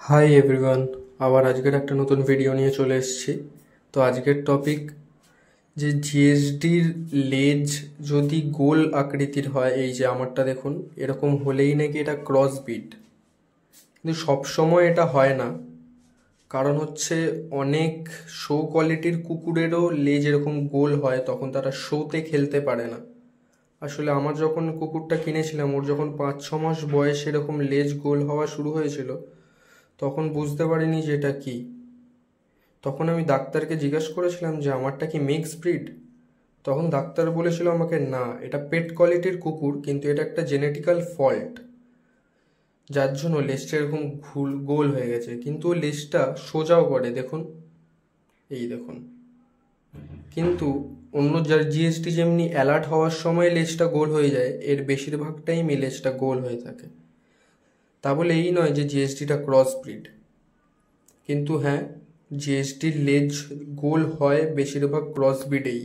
Hi everyone, আবার আজকের একটা নতুন ভিডিও নিয়ে চলে এসেছি। তো আজকের টপিক যে জিএসডির লেজ যদি গোল আকৃতির হয়, এই যে আমারটা দেখুন এরকম হলেই নাকি এটা ক্রস বিট। কিন্তু সবসময় এটা হয় না, কারণ হচ্ছে অনেক শো কোয়ালিটির কুকুরেরও লেজ এরকম গোল হয়, তখন তারা শোতে খেলতে পারে না। আসলে আমার যখন কুকুরটা কিনেছিলাম, ওর যখন 5-6 মাস বয়স এরকম লেজ গোল হওয়া শুরু হয়েছিল, তখন বুঝতে পারিনি যে এটা কি। তখন আমি ডাক্তারকে জিজ্ঞেস করেছিলাম যে আমারটা কি মিক্স ব্রিড। তখন ডাক্তার বলেছিল আমাকে, না এটা পেট কোয়ালিটির কুকুর, কিন্তু এটা একটা জেনেটিক্যাল ফল্ট, যার জন্য লেজটা এরকম গোল হয়ে গেছে। কিন্তু ও লেজটা সোজাও করে, দেখুন, এই দেখুন। কিন্তু অন্য যার জিএসটি যেমনি অ্যালার্ট হওয়ার সময় লেজটা গোল হয়ে যায়, এর বেশিরভাগ টাইমই লেজটা গোল হয়ে থাকে। তা বলে এই নয় যে জিএসটিটা ক্রস ব্রিড, কিন্তু হ্যাঁ, জিএসটির লেজ গোল হয় বেশিরভাগ ক্রস ব্রিডেই।